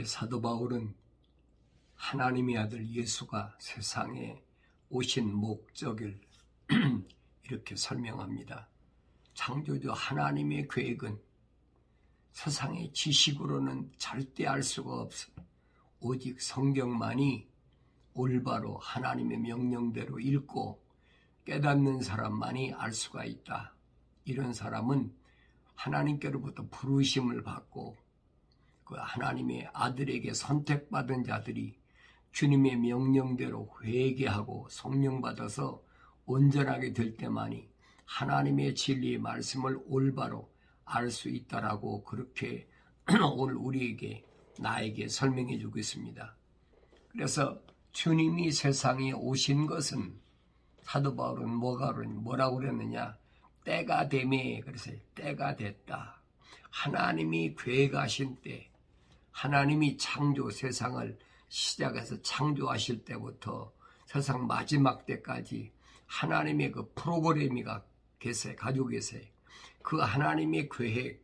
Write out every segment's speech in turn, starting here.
사도 바울은 하나님의 아들 예수가 세상에 오신 목적을 이렇게 설명합니다. 창조주 하나님의 계획은 세상의 지식으로는 절대 알 수가 없어. 오직 성경만이 올바로 하나님의 명령대로 읽고 깨닫는 사람만이 알 수가 있다. 이런 사람은 하나님께로부터 부르심을 받고 그 하나님의 아들에게 선택받은 자들이 주님의 명령대로 회개하고 성령받아서 온전하게 될 때만이 하나님의 진리의 말씀을 올바로 알 수 있다라고 그렇게 오늘 우리에게 나에게 설명해 주고 있습니다. 그래서 주님이 세상에 오신 것은 사도 바울은 뭐라고 그랬느냐? 때가 되매 그래서 때가 됐다. 하나님이 계획하신 때, 하나님이 창조 세상을 시작해서 창조하실 때부터 세상 마지막 때까지 하나님의 그 프로그램이 가지고 계세요. 그 하나님의 계획,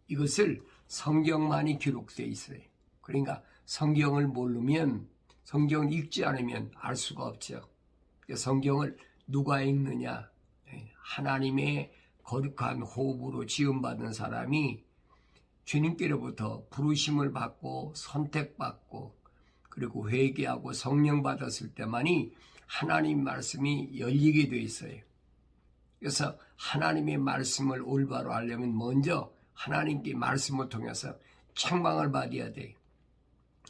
이것을 성경만이 기록되어 있어요. 그러니까 성경을 모르면, 성경을 읽지 않으면 알 수가 없죠. 성경을 누가 읽느냐? 하나님의 거룩한 호흡으로 지음받은 사람이 주님께로부터 부르심을 받고 선택받고 그리고 회개하고 성령 받았을 때만이 하나님 말씀이 열리게 되어 있어요. 그래서 하나님의 말씀을 올바로 알려면 먼저 하나님께 말씀을 통해서 책망을 받아야 돼.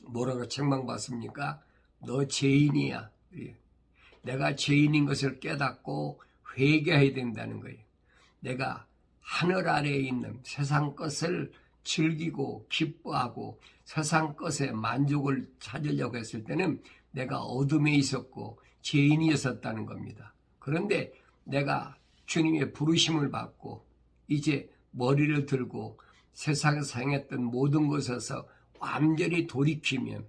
뭐라고 책망받습니까? 너 죄인이야. 내가 죄인인 것을 깨닫고 회개해야 된다는 거예요. 내가 하늘 아래에 있는 세상 것을 즐기고 기뻐하고 세상 것에 만족을 찾으려고 했을 때는 내가 어둠에 있었고 죄인이었었다는 겁니다. 그런데 내가 주님의 부르심을 받고 이제 머리를 들고 세상에서 행했던 모든 것에서 완전히 돌이키면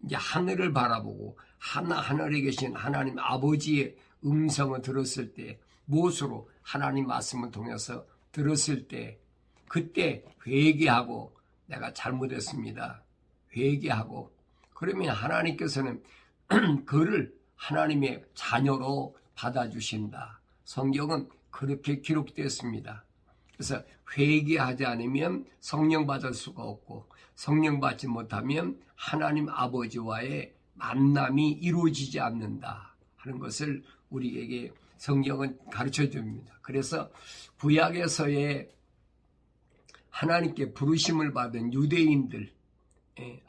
이제 하늘을 바라보고 하늘에 계신 하나님 아버지의 음성을 들었을 때, 무엇으로 하나님 말씀을 통해서 들었을 때, 그때 회개하고 내가 잘못했습니다. 회개하고 그러면 하나님께서는 그를 하나님의 자녀로 받아주신다. 성경은 그렇게 기록되었습니다. 그래서 회개하지 않으면 성령 받을 수가 없고 성령 받지 못하면 하나님 아버지와의 만남이 이루어지지 않는다 하는 것을 우리에게 성경은 가르쳐 줍니다. 그래서 구약에서의 하나님께 부르심을 받은 유대인들,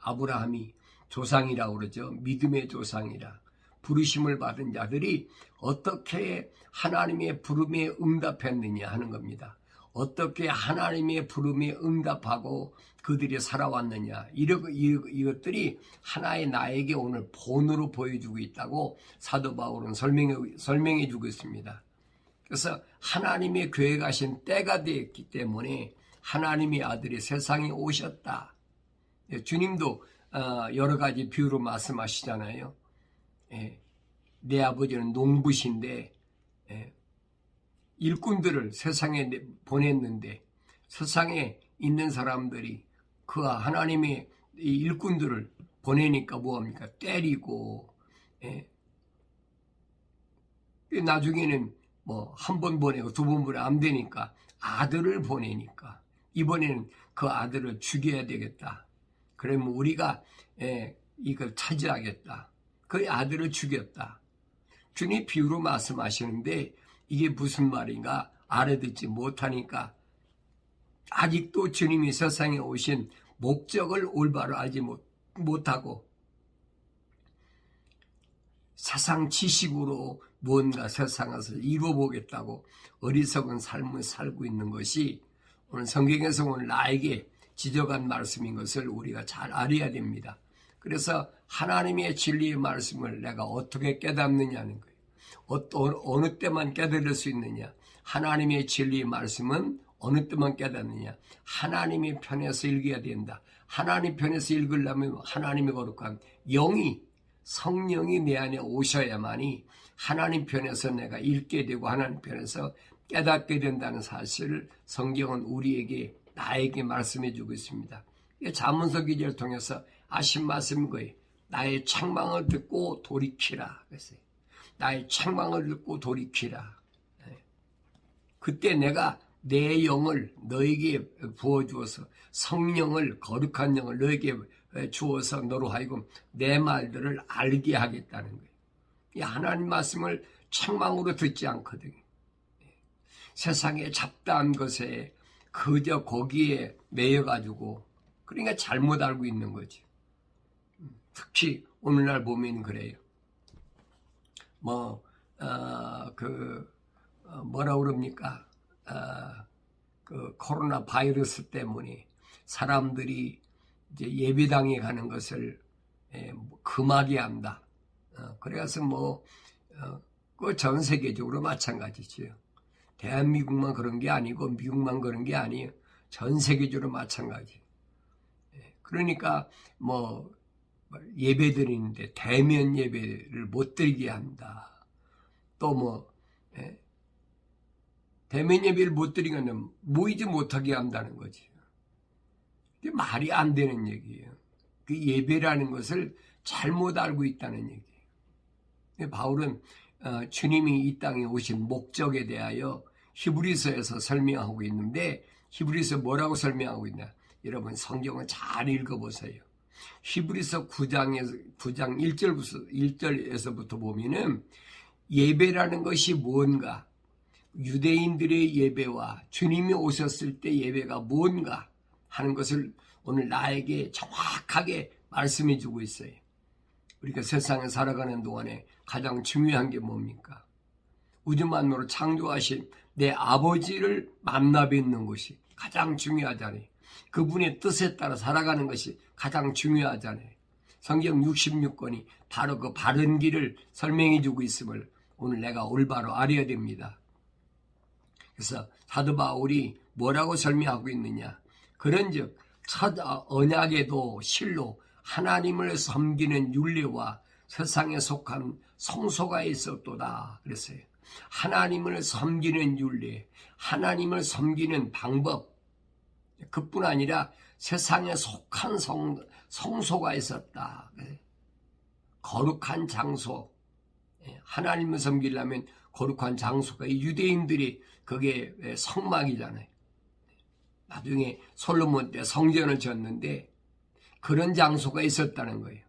아브라함이 조상이라고 그러죠. 믿음의 조상이라. 부르심을 받은 자들이 어떻게 하나님의 부름에 응답했느냐 하는 겁니다. 어떻게 하나님의 부름에 응답하고 그들이 살아왔느냐, 이것들이 하나의 나에게 오늘 본으로 보여주고 있다고 사도 바울은 설명해 주고 있습니다. 그래서 하나님의 계획하신 때가 되었기 때문에 하나님의 아들이 세상에 오셨다. 주님도 여러 가지 비유로 말씀하시잖아요. 내 아버지는 농부신데 일꾼들을 세상에 보냈는데 세상에 있는 사람들이 그 하나님의 일꾼들을 보내니까 뭐합니까? 때리고 나중에는 뭐 한 번 보내고 두 번 보내고 안 되니까 아들을 보내니까 이번에는 그 아들을 죽여야 되겠다. 그러면 우리가 이걸 차지하겠다. 그 아들을 죽였다. 주님 비유로 말씀하시는데 이게 무슨 말인가 알아듣지 못하니까 아직도 주님이 세상에 오신 목적을 올바로 알지 못하고 세상 지식으로 무언가 세상에서 이루어보겠다고 어리석은 삶을 살고 있는 것이 오늘 성경에서 오늘 나에게 지적한 말씀인 것을 우리가 잘 알아야 됩니다. 그래서 하나님의 진리의 말씀을 내가 어떻게 깨닫느냐는 거예요. 어느 때만 깨달을 수 있느냐? 하나님의 진리의 말씀은 어느 때만 깨닫느냐? 하나님의 편에서 읽어야 된다. 하나님 편에서 읽으려면 하나님의 거룩한 영이, 성령이 내 안에 오셔야만이 하나님 편에서 내가 읽게 되고 하나님 편에서 깨닫게 된다는 사실을 성경은 우리에게, 나에게 말씀해 주고 있습니다. 잠언서 기제를 통해서 하신 말씀인 거예요. 나의 책망을 듣고 돌이키라. 그랬어요. 나의 책망을 듣고 돌이키라. 그때 내가 내 영을 너에게 부어주어서 성령을 거룩한 영을 너에게 주어서 너로 하여금 내 말들을 알게 하겠다는 거예요. 이 하나님 말씀을 책망으로 듣지 않거든요. 세상에 잡다한 것에 그저 거기에 매여가지고 그러니까 잘못 알고 있는 거지. 특히 오늘날 보면 그래요. 뭐라 그럽니까? 그 코로나 바이러스 때문에 사람들이 이제 예배당에 가는 것을 금하게 한다. 그래서 그 전 세계적으로 마찬가지지요. 대한민국만 그런 게 아니고 미국만 그런 게 아니에요. 전 세계적으로 마찬가지. 그러니까 예배 드리는데 대면 예배를 못 드리게 한다. 또 대면 예배를 못 드리면 모이지 못하게 한다는 거지. 그게 말이 안 되는 얘기예요. 그 예배라는 것을 잘못 알고 있다는 얘기예요. 바울은 주님이 이 땅에 오신 목적에 대하여 히브리서에서 설명하고 있는데 히브리서 뭐라고 설명하고 있냐? 여러분 성경을 잘 읽어보세요. 히브리서 9장 1절에서부터 보면은 예배라는 것이 뭔가, 유대인들의 예배와 주님이 오셨을 때 예배가 뭔가 하는 것을 오늘 나에게 정확하게 말씀해 주고 있어요. 우리가 세상에 살아가는 동안에 가장 중요한 게 뭡니까? 우주 만물을 창조하신 내 아버지를 만나 뵙는 것이 가장 중요하잖아요. 그분의 뜻에 따라 살아가는 것이 가장 중요하잖아요. 성경 66권이 바로 그 바른 길을 설명해 주고 있음을 오늘 내가 올바로 알아야 됩니다. 그래서 사도 바울이 뭐라고 설명하고 있느냐? 그런즉 첫 언약에도 실로 하나님을 섬기는 율례와 세상에 속한 성소가 있었도다 그랬어요. 하나님을 섬기는 율례, 하나님을 섬기는 방법, 그뿐 아니라 세상에 속한 성소가 있었다. 거룩한 장소, 하나님을 섬기려면 거룩한 장소가 유대인들이 그게 성막이잖아요. 나중에 솔로몬 때 성전을 지었는데 그런 장소가 있었다는 거예요.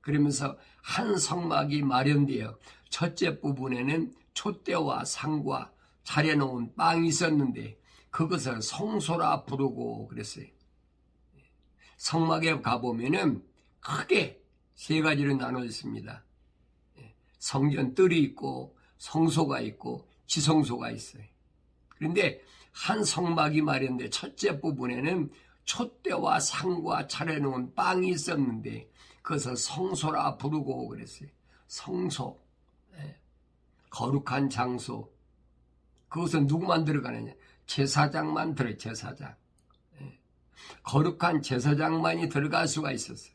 그러면서 한 성막이 마련되어 첫째 부분에는 촛대와 상과 차려놓은 빵이 있었는데 그것을 성소라 부르고 그랬어요. 성막에 가보면은 크게 세 가지로 나눠 있습니다. 성전 뜰이 있고 성소가 있고 지성소가 있어요. 그런데 한 성막이 마련돼 첫째 부분에는 촛대와 상과 차려놓은 빵이 있었는데 그것을 성소라 부르고 그랬어요. 성소, 거룩한 장소. 그것은 누구만 들어가느냐? 제사장만 들어요. 제사장. 거룩한 제사장만이 들어갈 수가 있었어요.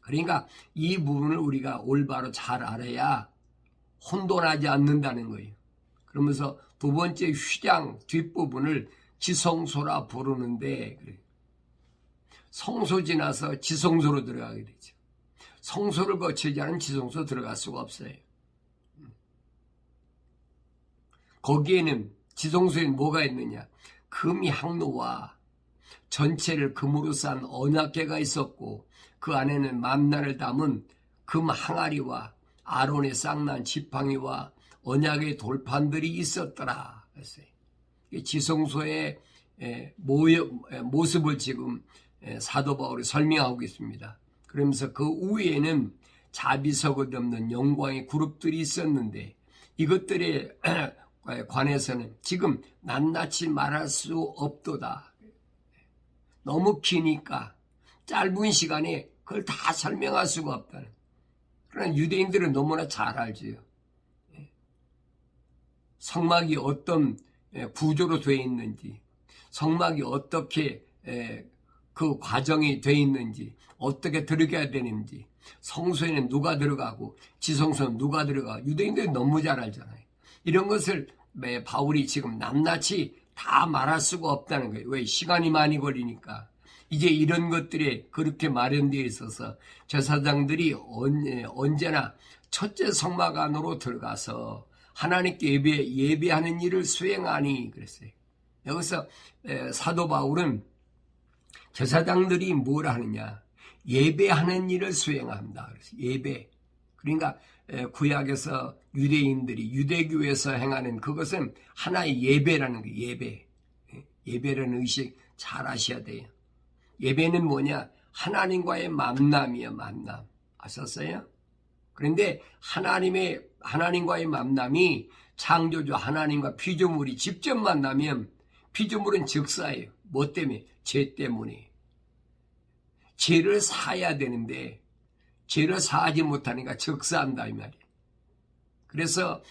그러니까 이 부분을 우리가 올바로 잘 알아야 혼돈하지 않는다는 거예요. 그러면서 두 번째 휘장 뒷부분을 지성소라 부르는데 성소 지나서 지성소로 들어가게 되죠. 성소를 거치지 않으면 지성소 들어갈 수가 없어요. 거기에는 지성소에 뭐가 있느냐? 금 향로와 전체를 금으로 싼 언약궤가 있었고 그 안에는 만나를 담은 금 항아리와 아론의 쌍난 지팡이와 언약의 돌판들이 있었더라. 그랬어요. 지성소의 모습을 지금 사도 바울이 설명하고 있습니다. 그러면서 그 위에는 자비석을 덮는 영광의 그룹들이 있었는데 이것들에 관해서는 지금 낱낱이 말할 수 없도다. 너무 기니까 짧은 시간에 그걸 다 설명할 수가 없다는. 그러나 유대인들은 너무나 잘 알지요. 성막이 어떤 구조로 되어 있는지, 성막이 어떻게 그 과정이 되어 있는지, 어떻게 들어가야 되는지, 성소에는 누가 들어가고 지성소는 누가 들어가, 유대인들이 너무 잘 알잖아요. 이런 것을 바울이 지금 낱낱이 다 말할 수가 없다는 거예요. 왜? 시간이 많이 걸리니까. 이제 이런 것들이 그렇게 마련되어 있어서 제사장들이 언제나 첫째 성막 안으로 들어가서 하나님께 예배하는 일을 수행하니 그랬어요. 여기서 사도 바울은 제사장들이 뭘 하느냐? 예배하는 일을 수행합니다. 그래서 예배. 그러니까 구약에서 유대인들이 유대교에서 행하는 그것은 하나의 예배라는 거예요. 예배. 예배라는 의식 잘 아셔야 돼요. 예배는 뭐냐? 하나님과의 만남이에요. 만남. 아셨어요? 그런데 하나님과의 만남이 창조주 하나님과 피조물이 직접 만나면 피조물은 즉사예요. 뭐 때문에? 죄 때문에. 죄를 사야 되는데 죄를 사하지 못하니까 즉사한다 이 말이에요. 그래서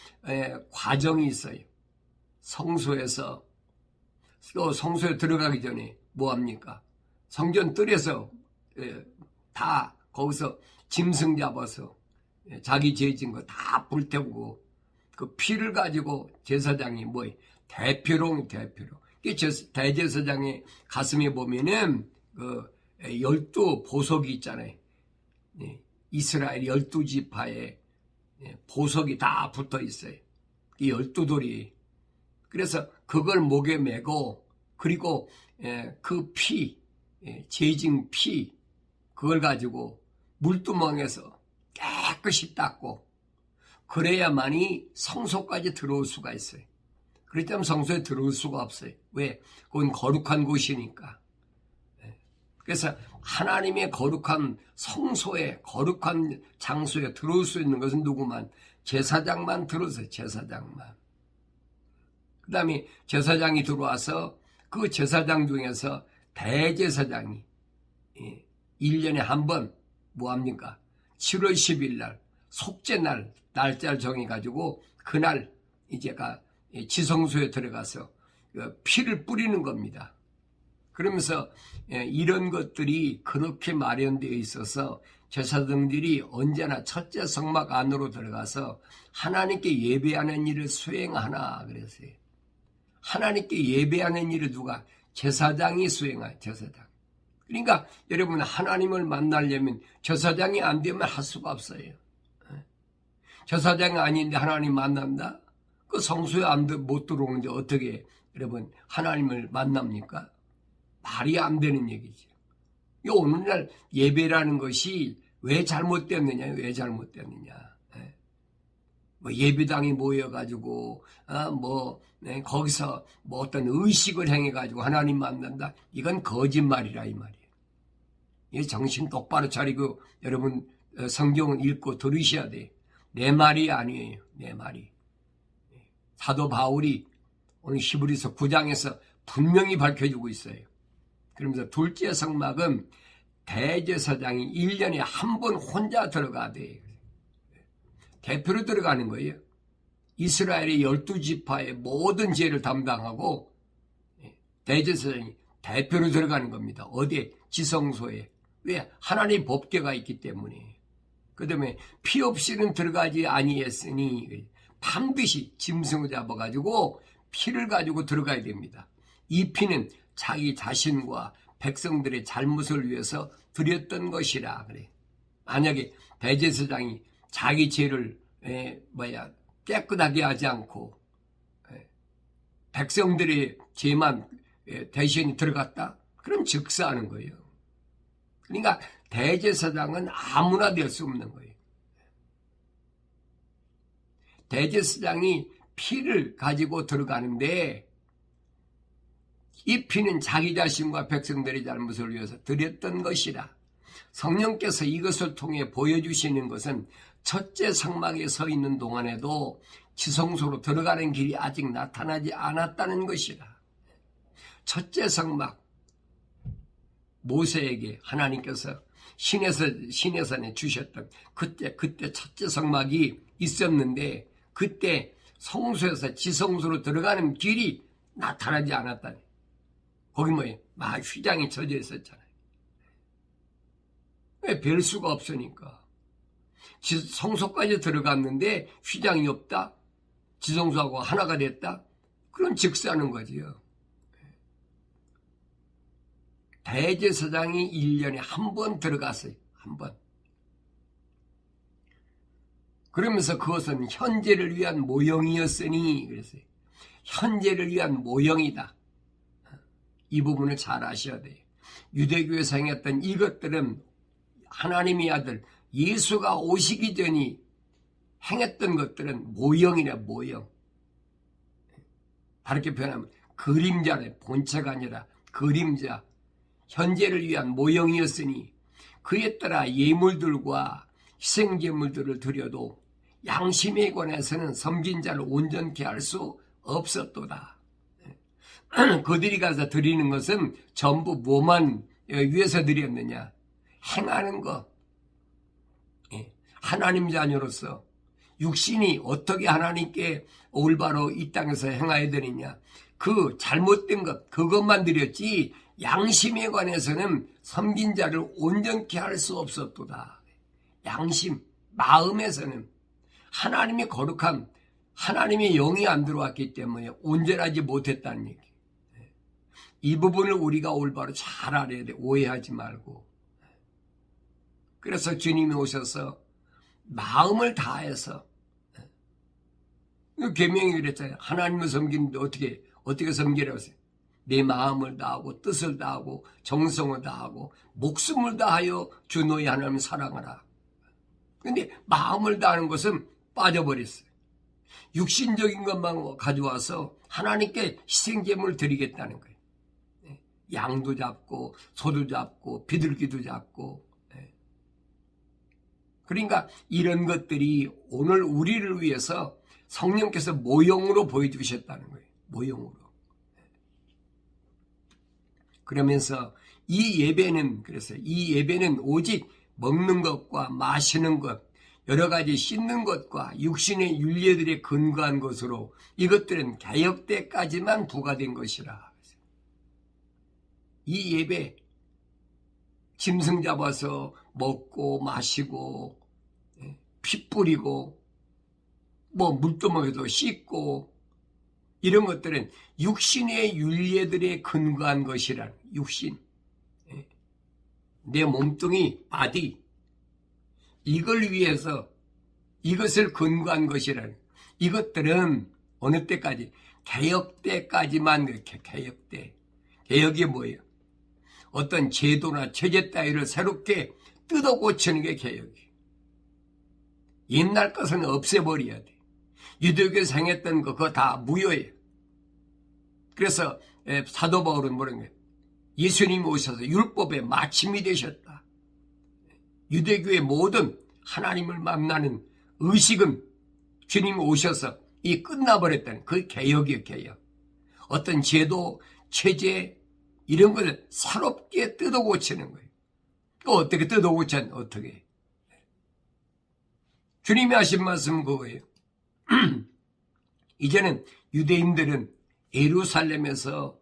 과정이 있어요. 성소에서 또 성소에 들어가기 전에 뭐합니까? 성전 뜰에서 다 거기서 짐승 잡아서 자기 죄 진 거 다 불태우고 그 피를 가지고 제사장이 뭐예요? 대표로. 대제사장의 가슴에 보면은 그 12 보석이 있잖아요. 이스라엘 12지파에 보석이 다 붙어 있어요. 이 12돌이. 그래서 그걸 목에 메고 그리고 그 피, 죄진 피 그걸 가지고 물두멍에서 깨끗이 닦고 그래야만이 성소까지 들어올 수가 있어요. 그렇다면 성소에 들어올 수가 없어요. 왜? 그건 거룩한 곳이니까. 그래서 하나님의 거룩한 성소에 거룩한 장소에 들어올 수 있는 것은 누구만? 제사장만 들어오세요. 제사장만. 그 다음에 제사장이 들어와서 그 제사장 중에서 대제사장이 1년에 한 번 뭐합니까? 7월 10일 날 속죄날 날짜를 정해가지고 그날 이제가 지성소에 들어가서 피를 뿌리는 겁니다. 그러면서 이런 것들이 그렇게 마련되어 있어서 제사장들이 언제나 첫째 성막 안으로 들어가서 하나님께 예배하는 일을 수행하나 그랬어요. 하나님께 예배하는 일을 누가? 제사장이 수행해요. 제사장. 그러니까 여러분 하나님을 만나려면 제사장이 안 되면 할 수가 없어요. 제사장이 아닌데 하나님 만난다? 그 성소에 못 들어오는데 어떻게 여러분 하나님을 만납니까? 말이 안 되는 얘기죠. 오늘날 예배라는 것이 왜 잘못됐느냐? 뭐 예배당에 모여가지고 거기서 뭐 어떤 의식을 행해가지고 하나님 만난다. 이건 거짓말이라 이 말이에요. 이 정신 똑바로 차리고 여러분 성경을 읽고 들으셔야 돼요. 내 말이 아니에요. 내 말이. 사도 바울이 오늘 히브리서 9장에서 분명히 밝혀주고 있어요. 그러면서 둘째 성막은 대제사장이 1년에 한 번 혼자 들어가야 돼요. 대표로 들어가는 거예요. 이스라엘의 12지파의 모든 죄를 담당하고 대제사장이 대표로 들어가는 겁니다. 어디에? 지성소에. 왜? 하나님의 법궤가 있기 때문에. 그 다음에 피 없이는 들어가지 아니했으니 반드시 짐승을 잡아가지고 피를 가지고 들어가야 됩니다. 이 피는 자기 자신과 백성들의 잘못을 위해서 드렸던 것이라 그래. 만약에 대제사장이 자기 죄를 깨끗하게 하지 않고 백성들의 죄만 대신이 들어갔다? 그럼 즉사하는 거예요. 그러니까 대제사장은 아무나 될 수 없는 거예요. 대제사장이 피를 가지고 들어가는데 이 피는 자기 자신과 백성들의 잘못을 위해서 드렸던 것이라. 성령께서 이것을 통해 보여주시는 것은 첫째 성막에 서 있는 동안에도 지성소로 들어가는 길이 아직 나타나지 않았다는 것이라. 첫째 성막, 모세에게 하나님께서 시내산에 주셨던 그때 첫째 성막이 있었는데 그때 성소에서 지성소로 들어가는 길이 나타나지 않았다니. 거기 뭐예요? 막 휘장이 쳐져 있었잖아요. 왜? 별 수가 없으니까. 성소까지 들어갔는데 휘장이 없다? 지성소하고 하나가 됐다? 그럼 즉사하는 거지요. 대제사장이 1년에 한 번 들어갔어요. 한 번. 그러면서 그것은 현재를 위한 모형이었으니 그랬어요. 현재를 위한 모형이다. 이 부분을 잘 아셔야 돼요. 유대교에서 행했던 이것들은 하나님의 아들 예수가 오시기 전이 행했던 것들은 모형이라 모형. 다르게 표현하면 그림자래. 본체가 아니라 그림자. 현재를 위한 모형이었으니 그에 따라 예물들과 희생제물들을 드려도 양심에 관해서는 섬긴 자를 온전케 할 수 없었도다. 그들이 가서 드리는 것은 전부 뭐만 위해서 드렸느냐? 행하는 것. 하나님 자녀로서 육신이 어떻게 하나님께 올바로 이 땅에서 행해야 되느냐? 그 잘못된 것, 그것만 드렸지 양심에 관해서는 섬긴 자를 온전케 할 수 없었도다. 양심, 마음에서는 하나님의 거룩함, 하나님의 영이 안 들어왔기 때문에 온전하지 못했다는 얘기. 이 부분을 우리가 올바로 잘 알아야 돼. 오해하지 말고. 그래서 주님이 오셔서 마음을 다해서 계명이 그랬잖아요. 하나님을 섬기는데 어떻게 섬기라고 했어요? 내 마음을 다하고 뜻을 다하고 정성을 다하고 목숨을 다하여 주 너희 하나님을 사랑하라. 근데 마음을 다하는 것은 빠져버렸어요. 육신적인 것만 가져와서 하나님께 희생제물을 드리겠다는 거예요. 양도 잡고 소도 잡고 비둘기도 잡고. 그러니까 이런 것들이 오늘 우리를 위해서 성령께서 모형으로 보여주셨다는 거예요. 모형으로. 그러면서 이 예배는 오직 먹는 것과 마시는 것, 여러 가지 씻는 것과 육신의 윤례들에 근거한 것으로 이것들은 개역 때까지만 부과된 것이라. 이 예배, 짐승 잡아서 먹고 마시고 피 뿌리고 물두멍에도 씻고 이런 것들은 육신의 윤례들에 근거한 것이란 육신. 내 몸뚱이 바디 이걸 위해서 이것을 근거한 것이란 이것들은 어느 때까지? 개역 때까지만 그렇게 개역 때. 개역이 뭐예요? 어떤 제도나 체제 따위를 새롭게 뜯어 고치는 게 개역이에요. 옛날 것은 없애버려야 돼. 유대교에서 행했던 거 그거 다 무효예요. 그래서 사도 바울은 뭐라는 거예요? 예수님이 오셔서 율법의 마침이 되셨다. 유대교의 모든 하나님을 만나는 의식은 주님이 오셔서 이 끝나버렸다는 그 개역이에요. 개역. 어떤 제도, 체제 이런 것을 새롭게 뜯어 고치는 거예요. 또 어떻게 뜯어 고치는 어떻게? 주님이 하신 말씀은 그거예요. 이제는 유대인들은 예루살렘에서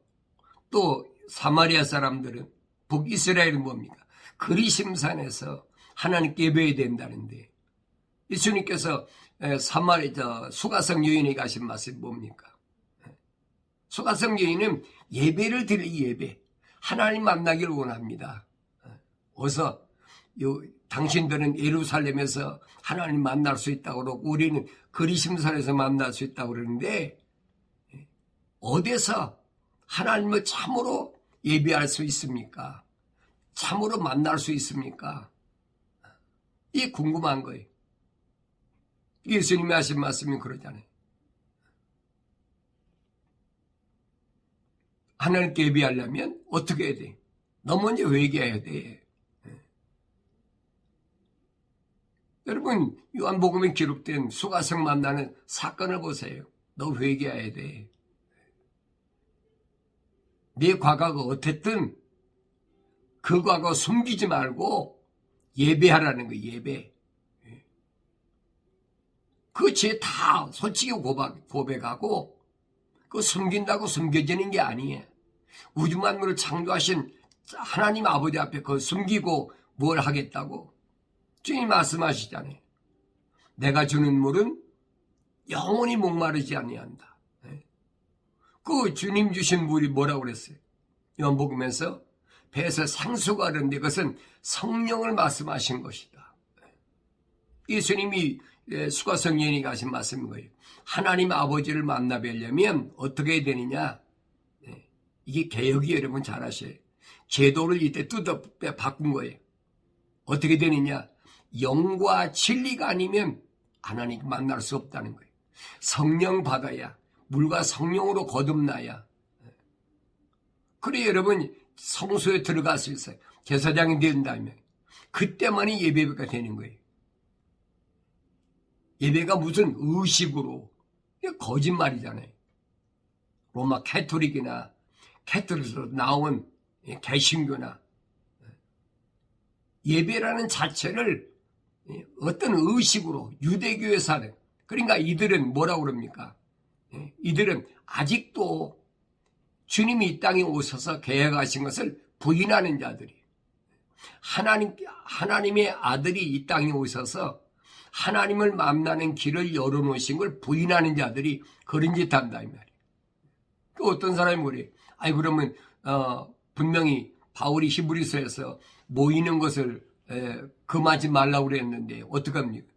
또 사마리아 사람들은 북이스라엘은 뭡니까? 그리심산에서 하나님께 예배해야 된다는데 예수님께서 수가성 여인에게 하신 말씀이 뭡니까? 수가성 여인은 예배를 드릴 예배, 하나님 만나기를 원합니다. 어서 당신들은 예루살렘에서 하나님 만날 수 있다고 그러고 우리는 그리심산에서 만날 수 있다고 그러는데 어디서 하나님을 참으로 예배할 수 있습니까? 참으로 만날 수 있습니까? 이게 궁금한 거예요. 예수님이 하신 말씀이 그러잖아요. 하나님께 예배하려면 어떻게 해야 돼? 너 먼저 회개해야 돼. 여러분 요한복음에 기록된 수가성 만나는 사건을 보세요. 너 회개해야 돼. 네 과거가 어땠든 그 과거 숨기지 말고 예배하라는 거예요. 예배. 그 죄 다 솔직히 고백하고 그 숨긴다고 숨겨지는 게 아니에요. 우주 만물을 창조하신 하나님 아버지 앞에 그걸 숨기고 뭘 하겠다고? 주님 말씀하시잖아요. 내가 주는 물은 영원히 목마르지 아니한다. 그 주님 주신 물이 뭐라고 그랬어요? 요한복음에서 배에서 생수가 흐르는데 그것은 성령을 말씀하신 것이다. 예수님이 수가성령이 가신 말씀인 거예요. 하나님 아버지를 만나 뵈려면 어떻게 해야 되느냐? 이게 개혁이 여러분 잘 아셔요. 제도를 이때 뜯어 바꾼 거예요. 어떻게 되느냐? 영과 진리가 아니면 하나님 만날 수 없다는 거예요. 성령 받아야, 물과 성령으로 거듭나야. 그래 여러분 성소에 들어갈 수 있어요. 제사장이 된다면 그때만이 예배가 되는 거예요. 예배가 무슨 의식으로, 거짓말이잖아요. 로마 캐토릭이나 캐토릭에서 나온 개신교나 예배라는 자체를 어떤 의식으로 유대교에 사는, 그러니까 이들은 뭐라고 그럽니까? 이들은 아직도 주님이 이 땅에 오셔서 계획하신 것을 부인하는 자들이, 하나님의 아들이 이 땅에 오셔서 하나님을 만나는 길을 열어놓으신 걸 부인하는 자들이 그런 짓 한다 이 말이에요. 또 어떤 사람이 뭐래? 아니 그러면 분명히 바울이 히브리서에서 모이는 것을 금하지 말라고 그랬는데 어떡합니까?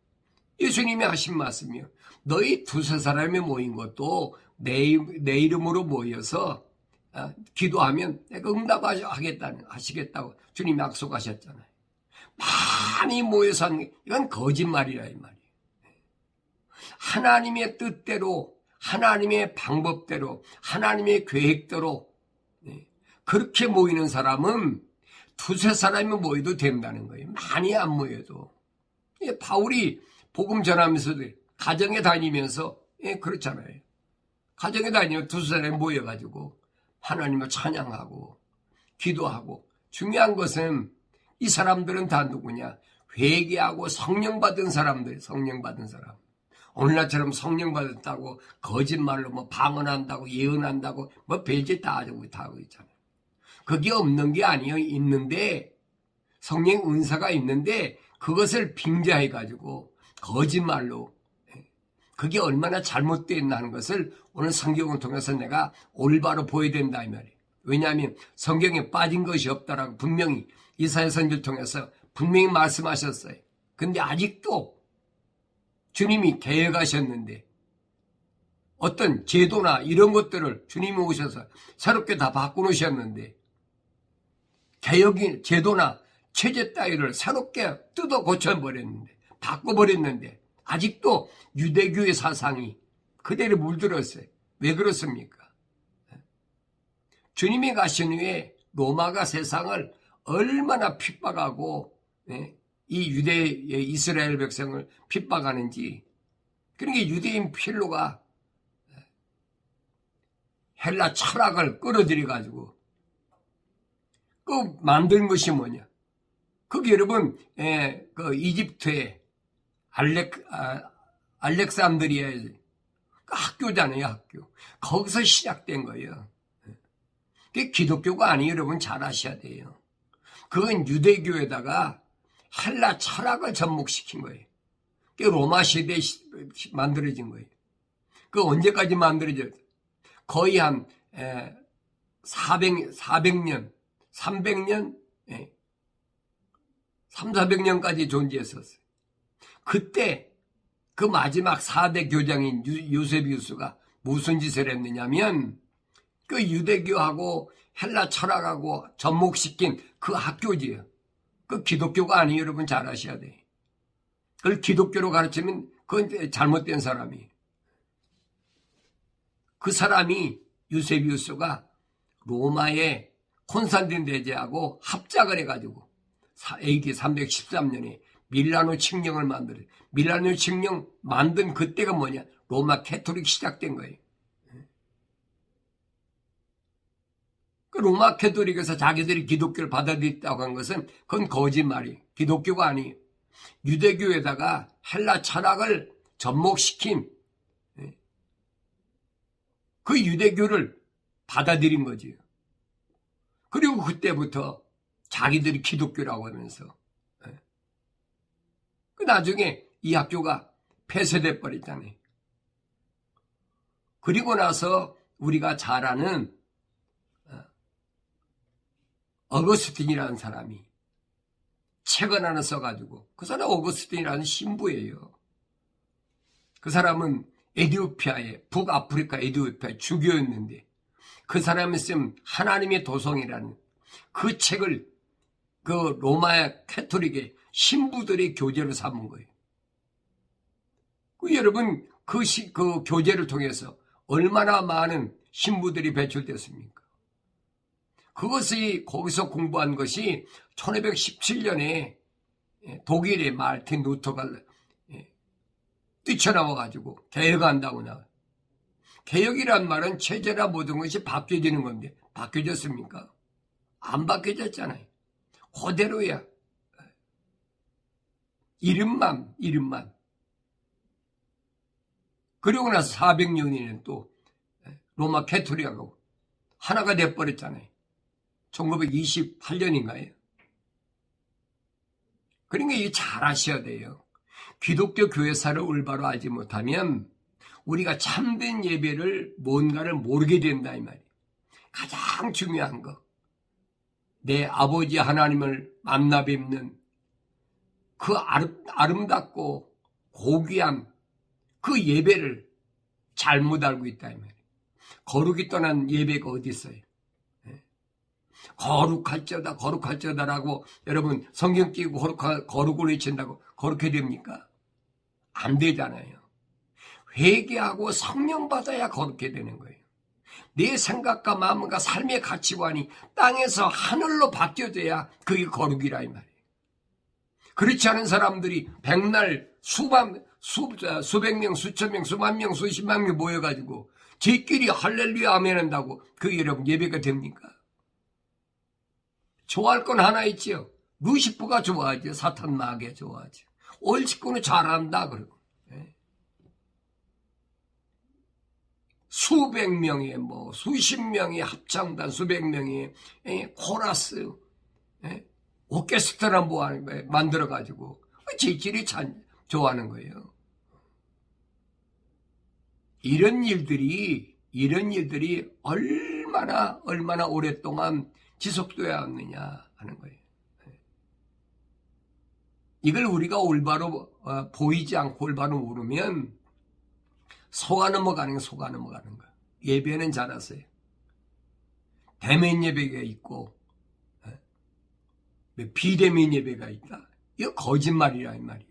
예수님이 하신 말씀이요. 너희 두세 사람이 모인 것도 내 이름으로 모여서 기도하면 내가 하시겠다고 주님이 약속하셨잖아요. 많이 모여서 하는 게 이건 거짓말이라 이 말이에요. 하나님의 뜻대로, 하나님의 방법대로, 하나님의 계획대로 그렇게 모이는 사람은 두세 사람이 모여도 된다는 거예요. 많이 안 모여도. 바울이 복음 전하면서도 가정에 다니면서 그렇잖아요. 가정에 다니면 두세 사람이 모여가지고 하나님을 찬양하고 기도하고, 중요한 것은 이 사람들은 다 누구냐? 회개하고 성령 받은 사람들, 성령 받은 사람. 오늘날처럼 성령 받았다고 거짓말로 뭐 방언한다고 예언한다고 뭐 별짓 다 하고 있잖아요. 그게 없는 게 아니에요. 있는데 성령 은사가 있는데 그것을 빙자해가지고 거짓말로, 그게 얼마나 잘못되어 있는 것을 오늘 성경을 통해서 내가 올바로 보여야 된다 이 말이에요. 왜냐하면 성경에 빠진 것이 없다라고 분명히 이사야 선지를 통해서 분명히 말씀하셨어요. 근데 아직도 주님이 계획하셨는데 어떤 제도나 이런 것들을 주님이 오셔서 새롭게 다 바꿔놓으셨는데, 개혁이 제도나 체제 따위를 새롭게 뜯어 고쳐버렸는데, 바꿔버렸는데 아직도 유대교의 사상이 그대로 물들었어요. 왜 그렇습니까? 주님이 가신 후에 로마가 세상을 얼마나 핍박하고 이 유대의 이스라엘 백성을 핍박하는지. 그러니까 유대인 필로가 헬라 철학을 끌어들여가지고 그 만든 것이 뭐냐? 그게 여러분 그 이집트의 알렉산드리아의 그 학교잖아요, 학교. 거기서 시작된 거예요. 그게 기독교가 아니에요, 여러분. 잘 아셔야 돼요. 그건 유대교에다가 헬라 철학을 접목시킨 거예요. 그게 로마 시대에 만들어진 거예요. 그 언제까지 만들어졌어요? 거의 한 400년, 300년, 400년까지 존재했었어요. 그때 그 마지막 4대 교장인 요세비우스가 무슨 짓을 했느냐면 그 유대교하고 헬라 철학하고 접목시킨 그 학교지요. 그 기독교가 아니에요. 여러분 잘 아셔야 돼. 그걸 기독교로 가르치면 그건 잘못된 사람이에요. 그 사람이 유세비우스가 로마의 콘스탄틴 대제하고 합작을 해가지고 AD 313년에 밀라노 칙령을 만들어요. 밀라노 칙령 만든 그때가 뭐냐? 로마 캐토릭 시작된 거예요. 그 로마 캐토릭에서 자기들이 기독교를 받아들였다고 한 것은 그건 거짓말이에요. 기독교가 아니에요. 유대교에다가 헬라 철학을 접목시킨 그 유대교를 받아들인 거지요. 그리고 그때부터 자기들이 기독교라고 하면서 그 나중에 이 학교가 폐쇄돼 버렸잖아요. 그리고 나서 우리가 잘 아는 어거스틴이라는 사람이 책을 하나 써가지고, 그 사람 어거스틴이라는 신부예요. 그 사람은 에티오피아의, 북아프리카 에티오피아 주교였는데, 그 사람이 쓴 하나님의 도성이라는 그 책을 그 로마 캐토릭의 신부들의 교재로 삼은 거예요. 여러분, 그 교재를 통해서 얼마나 많은 신부들이 배출됐습니까? 그것이, 거기서 공부한 것이 1517년에 독일의 마르틴 루터가 뛰쳐나와가지고 개혁한다고 나와요. 개혁이란 말은 체제나 모든 것이 바뀌어지는 건데, 바뀌어졌습니까? 안 바뀌어졌잖아요. 그대로야. 이름만. 그리고 나서 400년이는 또 로마 캐토릭하고 하나가 돼버렸잖아요. 1928년인가요? 그러니까 이게 잘 아셔야 돼요. 기독교 교회사를 올바로 알지 못하면 우리가 참된 예배를 뭔가를 모르게 된다 이 말이에요. 가장 중요한 거, 내 아버지 하나님을 만나 뵙는 그 아름답고 고귀한 그 예배를 잘못 알고 있다 이 말이에요. 거룩이 떠난 예배가 어디 있어요? 거룩할저다라고 여러분 성경 끼고 거룩을 외친다고 거룩해야 됩니까? 안 되잖아요. 회개하고 성령 받아야 거룩해 되는 거예요. 내 생각과 마음과 삶의 가치관이 땅에서 하늘로 바뀌어져야 그게 거룩이라 이 말이에요. 그렇지 않은 사람들이 백날 수백 명, 수천 명, 수만 명, 수십만 명 모여가지고 지끼리 할렐루야 아멘 한다고 그게 여러분 예배가 됩니까? 좋아할 건 하나 있지요. 루시퍼가 좋아하죠. 사탄 마귀가 좋아하죠. 옳직구는 잘한다 그러고. 수백 명의 수십 명의 합창단, 수백 명의 코러스, 오케스트라 만들어가지고 지끼리 좋아하는 거예요. 이런 일들이 얼마나 오랫동안 지속되어야 하느냐 하는 거예요. 이걸 우리가 올바로 보이지 않고 올바로 모르면 속아 넘어가는 거예요. 예배는 잘하세요. 대면 예배가 있고 비대면 예배가 있다. 이거 거짓말이라 이 말이에요.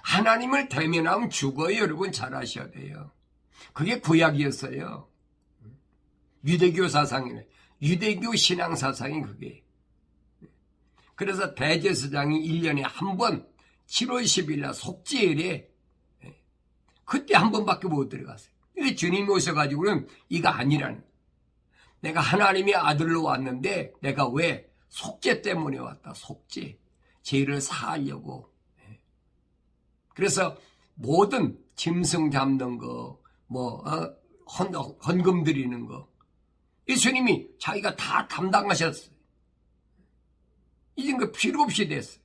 하나님을 대면하면 죽어요. 여러분 잘 아셔야 돼요. 그게 구약이었어요. 유대교 사상이네. 유대교 신앙 사상이 그게. 그래서 대제사장이 1년에 한 번 7월 10일 날 속죄일에 그때 한 번밖에 못 들어갔어요. 근데 주님이 오셔가지고는 이거 아니라는. 내가 하나님의 아들로 왔는데 내가 왜 속죄 때문에 왔다. 속죄. 죄를 사하려고. 그래서 모든 짐승 잡는 거, 헌금 드리는 거, 예수님이 자기가 다 담당하셨어요. 이젠 그 필요 없이 됐어요.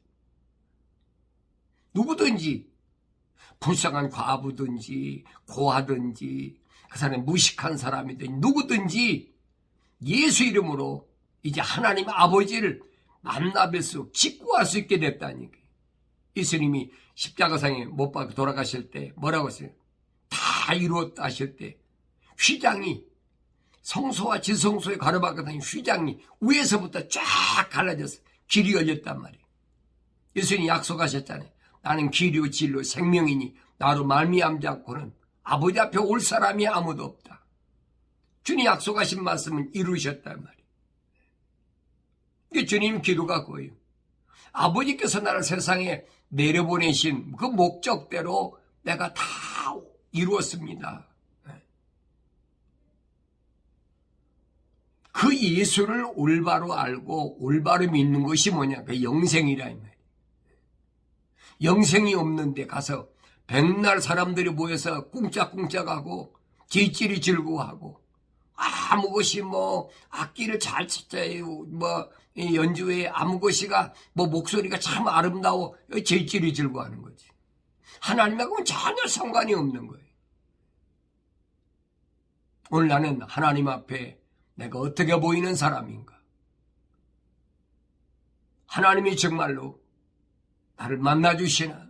누구든지, 불쌍한 과부든지, 고아든지, 그 사람이 무식한 사람이든지, 누구든지 예수 이름으로 이제 하나님 아버지를 만나 뵐 수, 직구할 수 있게 됐다니까요. 예수님이 십자가상에 못 박혀 돌아가실 때 뭐라고 했어요? 다 이루었다 하실 때 휘장이 성소와 지성소에 가로막았던 휘장이 위에서부터 쫙 갈라졌어요. 길이 열렸단 말이에요. 예수님이 약속하셨잖아요. 나는 길이요 진리요 생명이니 나로 말미암지 않고는 아버지 앞에 올 사람이 아무도 없다. 주님 약속하신 말씀은 이루셨단 말이에요. 이게 주님 기도가 그거예요. 아버지께서 나를 세상에 내려보내신 그 목적대로 내가 다 이루었습니다. 그 예수를 올바로 알고 올바로 믿는 것이 뭐냐? 그 영생이라 이 말이에요. 영생이 없는데 가서 백날 사람들이 모여서 꿍짝꿍짝하고 지찌리 즐거워하고 아무 것이 악기를 잘 쳤어요. 연주에 아무 것이가 목소리가 참 아름다워 지찌리 즐거워하는 거지. 하나님하고는 전혀 상관이 없는 거예요. 오늘 나는 하나님 앞에 내가 어떻게 보이는 사람인가? 하나님이 정말로 나를 만나주시나?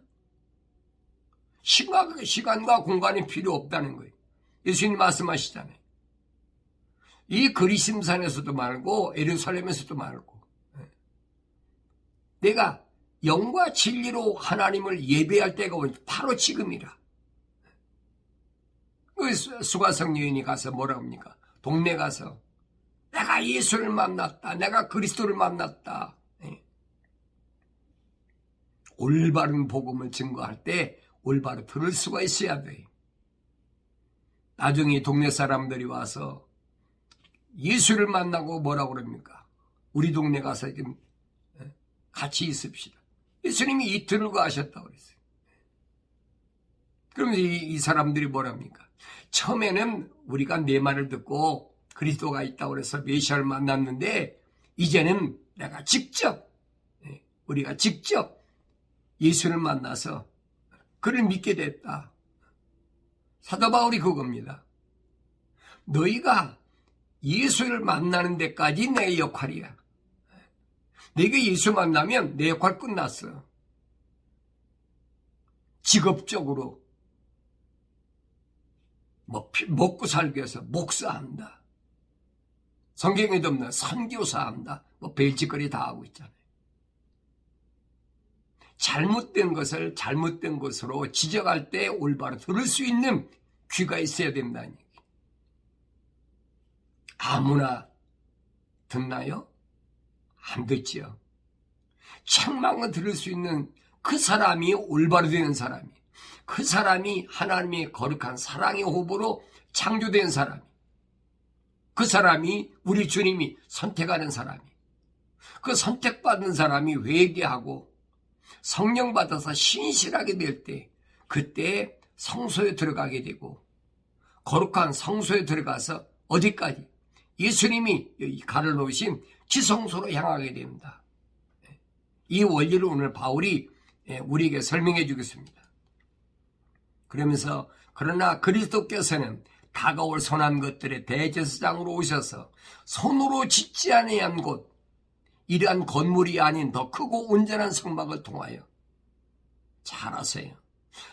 시간과 공간이 필요 없다는 거예요. 예수님 말씀하시잖아요. 이 그리심산에서도 말고 예루살렘에서도 말고 내가 영과 진리로 하나님을 예배할 때가 바로 지금이라. 그 수가성 여인이 가서 뭐라 합니까? 동네 가서 내가 예수를 만났다. 내가 그리스도를 만났다. 올바른 복음을 증거할 때 올바로 들을 수가 있어야 돼. 나중에 동네 사람들이 와서 예수를 만나고 뭐라고 그럽니까? 우리 동네 가서 좀 같이 있읍시다. 예수님이 이틀을 가셨다고 그랬어요. 그러면서 이 사람들이 뭐랍니까? 처음에는 우리가 내 말을 듣고 그리스도가 있다고 그래서 메시아를 만났는데 이제는 내가 우리가 직접 예수를 만나서 그를 믿게 됐다. 사도 바울이 그겁니다. 너희가 예수를 만나는 데까지 내 역할이야. 내가 예수 만나면 내 역할 끝났어. 직업적으로 먹고 살기 위해서 목사한다. 성경에도 없는 선교사한다. 별짓거리 다 하고 있잖아요. 잘못된 것을 잘못된 것으로 지적할 때 올바로 들을 수 있는 귀가 있어야 된다는 얘기. 아무나 듣나요? 안 듣지요. 책망을 들을 수 있는 그 사람이 올바로 되는 사람이, 그 사람이 하나님의 거룩한 사랑의 호흡으로 창조된 사람이, 그 사람이 우리 주님이 선택하는 사람이, 그 선택받은 사람이 회개하고 성령 받아서 신실하게 될 때, 그때 성소에 들어가게 되고, 거룩한 성소에 들어가서 어디까지? 예수님이 가려놓으신 지성소로 향하게 됩니다. 이 원리를 오늘 바울이 우리에게 설명해 주겠습니다. 그러면서 그러나 그리스도께서는 다가올 선한 것들의 대제사장으로 오셔서 손으로 짓지 아니한 곳, 이러한 건물이 아닌 더 크고 온전한 성막을 통하여, 잘 아세요.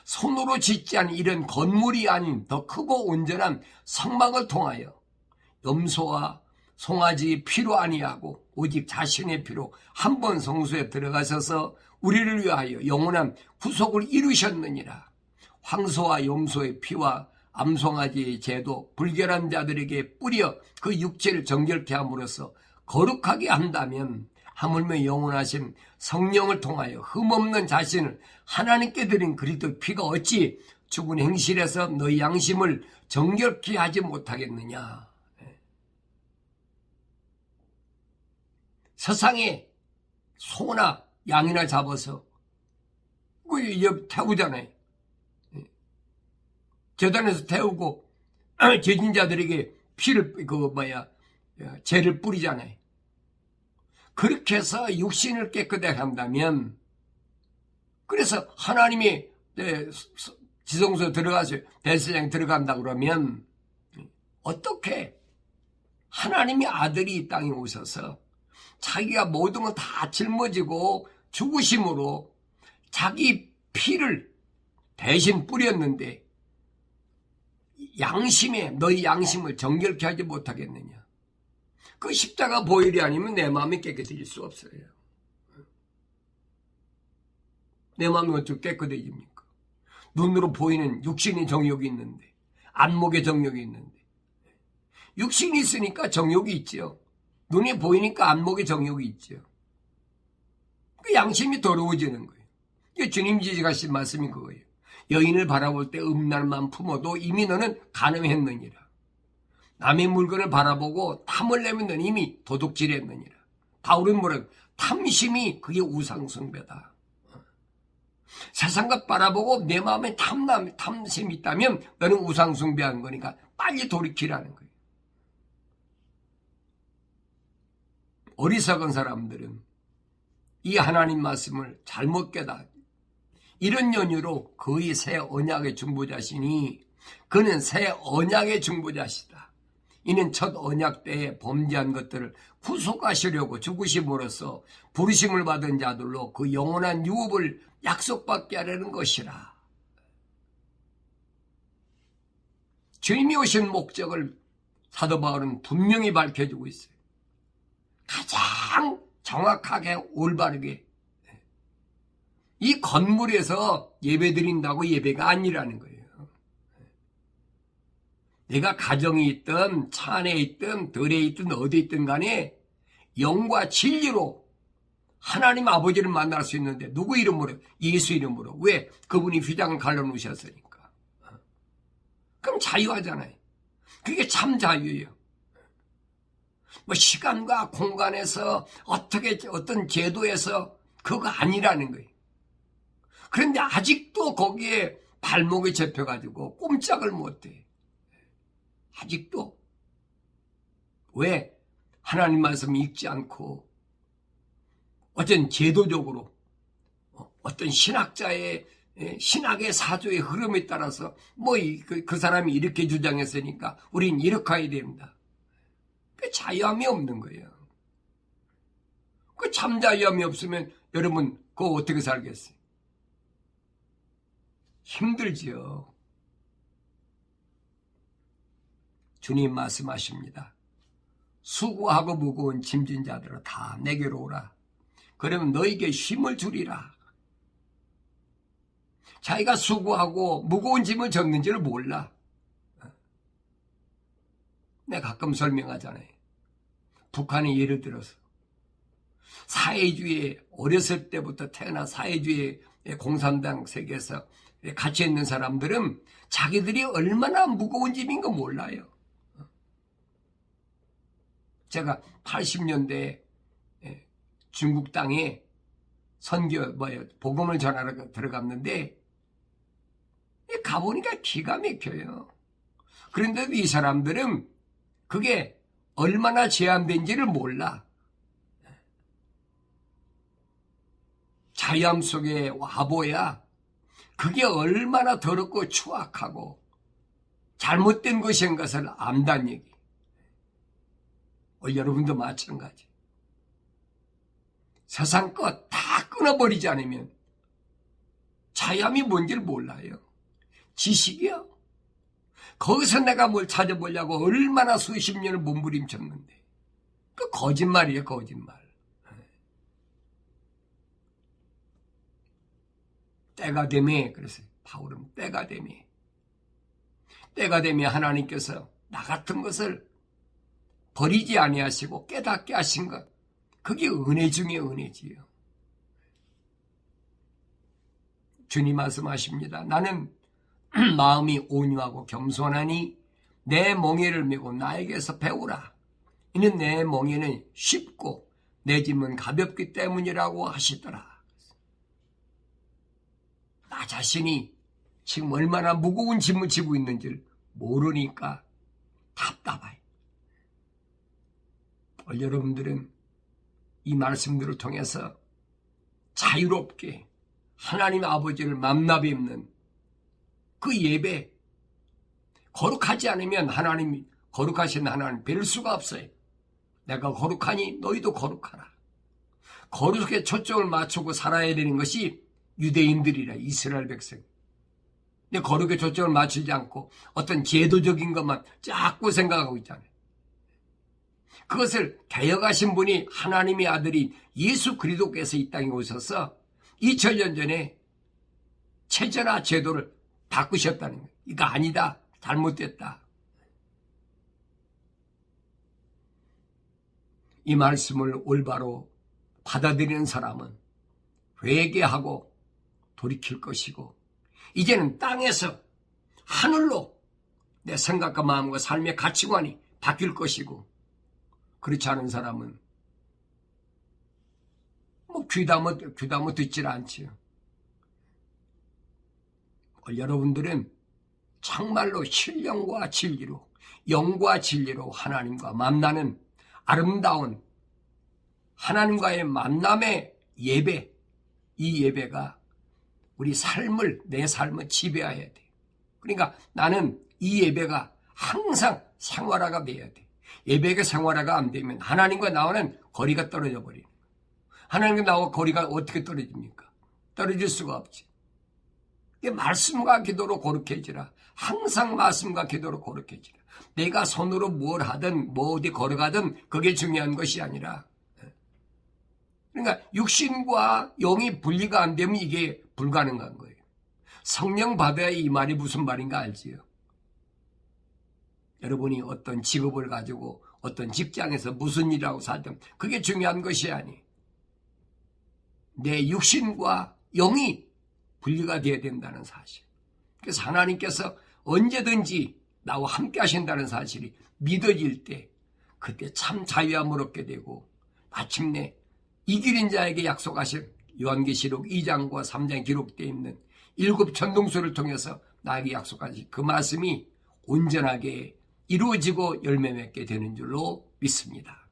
손으로 짓지 않은 이런 건물이 아닌 더 크고 온전한 성막을 통하여 염소와 송아지 피로 아니하고 오직 자신의 피로 한 번 성소에 들어가셔서 우리를 위하여 영원한 구속을 이루셨느니라. 황소와 염소의 피와 암송아지의 제도 불결한 자들에게 뿌려 그 육체를 정결케 함으로써 거룩하게 한다면 하물며 영원하신 성령을 통하여 흠없는 자신을 하나님께 드린 그리스도의 피가 어찌 죽은 행실에서 너희 양심을 정결케 하지 못하겠느냐. 세상에 소나 양이나 잡아서 그 태우잖아요. 제단에서 태우고 죄진자들에게 피를 죄를 뿌리잖아요. 그렇게 해서 육신을 깨끗하게 한다면, 그래서 하나님이 지성소에 들어가서 대제사장에 들어간다 그러면 어떻게 하나님의 아들이 이 땅에 오셔서 자기가 모든 걸 다 짊어지고 죽으심으로 자기 피를 대신 뿌렸는데 너희 양심을 정결케 하지 못하겠느냐. 그 십자가 보혈이 아니면 내 마음이 깨끗해질 수 없어요. 내 마음이 어떻게 깨끗해집니까? 눈으로 보이는 육신의 정욕이 있는데, 안목의 정욕이 있는데, 육신이 있으니까 정욕이 있죠. 눈에 보이니까 안목의 정욕이 있죠. 그 양심이 더러워지는 거예요. 이게 주님 지적하신 말씀이 그거예요. 여인을 바라볼 때 음란만 품어도 이미 너는 간음했느니라. 남의 물건을 바라보고 탐을 내면 너는 이미 도둑질했느니라. 바울은 뭐라고? 탐심이 그게 우상숭배다. 세상 것 바라보고 내 마음에 탐심이 있다면 너는 우상숭배한 거니까 빨리 돌이키라는 거예요. 어리석은 사람들은 이 하나님 말씀을 잘못 깨닫, 이런 연유로 거의 새 언약의 중보자시니 그는 새 언약의 중보자시다. 이는 첫 언약 때에 범죄한 것들을 구속하시려고 죽으심으로써 부르심을 받은 자들로 그 영원한 유업을 약속받게 하려는 것이라. 주님이 오신 목적을 사도 바울은 분명히 밝혀주고 있어요. 가장 정확하게 올바르게. 이 건물에서 예배드린다고 예배가 아니라는 거예요. 내가 가정에 있든 차 안에 있든 들에 있든 어디 있든 간에 영과 진리로 하나님 아버지를 만날 수 있는데 누구 이름으로? 예수 이름으로. 왜? 그분이 휘장을 갈라놓으셨으니까. 그럼 자유하잖아요. 그게 참 자유예요. 뭐 시간과 공간에서 어떤 제도에서 그거 아니라는 거예요. 그런데 아직도 거기에 발목이 잡혀가지고 꼼짝을 못해. 아직도. 왜? 하나님 말씀 읽지 않고 어떤 제도적으로 어떤 신학자의 신학의 사조의 흐름에 따라서 그 사람이 이렇게 주장했으니까 우린 이렇게 해야 됩니다. 그 자유함이 없는 거예요. 그 참 자유함이 없으면 여러분 그거 어떻게 살겠어요? 힘들지요. 주님 말씀하십니다. 수고하고 무거운 짐진 자들아 다 내게로 오라. 그러면 너에게 힘을 주리라. 자기가 수고하고 무거운 짐을 졌는지를 몰라. 내가 가끔 설명하잖아요. 북한이 예를 들어서 사회주의에 어렸을 때부터 태어나 사회주의 공산당 세계에서 갇혀 있는 사람들은 자기들이 얼마나 무거운 짐인 거 몰라요. 제가 80년대에 중국 땅에 복음을 전하러 들어갔는데 가보니까 기가 막혀요. 그런데도 이 사람들은 그게 얼마나 제한된지를 몰라. 자유함 속에 와보야 그게 얼마나 더럽고 추악하고 잘못된 것인 것을 안다는 얘기. 여러분도 마찬가지. 세상 것 다 끊어버리지 않으면 자유함이 뭔지를 몰라요. 지식이요. 거기서 내가 뭘 찾아보려고 얼마나 수십 년을 몸부림쳤는데. 그 거짓말이에요, 거짓말. 때가 되매, 그래서 바울은 때가 되매. 때가 되매 하나님께서 나 같은 것을 버리지 아니하시고 깨닫게 하신 것. 그게 은혜 중에 은혜지요. 주님 말씀하십니다. 나는 마음이 온유하고 겸손하니 내 멍에를 메고 나에게서 배우라. 이는 내 멍에는 쉽고 내 짐은 가볍기 때문이라고 하시더라. 나 자신이 지금 얼마나 무거운 짐을 지고 있는지를 모르니까 답답해요. 여러분들은 이 말씀들을 통해서 자유롭게 하나님 아버지를 만나 뵙는 그 예배, 거룩하지 않으면 하나님, 거룩하신 하나님 뵐 수가 없어요. 내가 거룩하니 너희도 거룩하라. 거룩에 초점을 맞추고 살아야 되는 것이 유대인들이라, 이스라엘 백성. 근데 거룩에 초점을 맞추지 않고 어떤 제도적인 것만 자꾸 생각하고 있잖아요. 그것을 개혁하신 분이 하나님의 아들인 예수 그리스도께서 이 땅에 오셔서 2000년 전에 체제나 제도를 바꾸셨다는 거예요. 이거 아니다. 잘못됐다. 이 말씀을 올바로 받아들이는 사람은 회개하고 돌이킬 것이고 이제는 땅에서 하늘로 내 생각과 마음과 삶의 가치관이 바뀔 것이고 그렇지 않은 사람은 귀담아 듣질 않지요. 여러분들은 정말로 신령과 진리로 영과 진리로 하나님과 만나는 아름다운 하나님과의 만남의 예배, 이 예배가 우리 삶을, 내 삶을 지배해야 돼. 그러니까 나는 이 예배가 항상 생활화가 돼야 돼. 예배가 생활화가 안 되면 하나님과 나와는 거리가 떨어져 버리는 거예요. 하나님과 나와 거리가 어떻게 떨어집니까? 떨어질 수가 없지. 말씀과 기도로 거룩해지라. 항상 말씀과 기도로 거룩해지라. 내가 손으로 뭘 하든 뭐 어디 걸어가든 그게 중요한 것이 아니라, 그러니까 육신과 영이 분리가 안 되면 이게 불가능한 거예요. 성령 받아야 이 말이 무슨 말인가 알지요? 여러분이 어떤 직업을 가지고 어떤 직장에서 무슨 일을 하고 살든 그게 중요한 것이 아니. 내 육신과 영이 분리가 되어야 된다는 사실. 그래서 하나님께서 언제든지 나와 함께 하신다는 사실이 믿어질 때 그때 참 자유함을 얻게 되고 마침내 이기는 자에게 약속하신 요한계시록 2장과 3장에 기록되어 있는 7 천동소를 통해서 나에게 약속하신 그 말씀이 온전하게 이루어지고 열매 맺게 되는 줄로 믿습니다.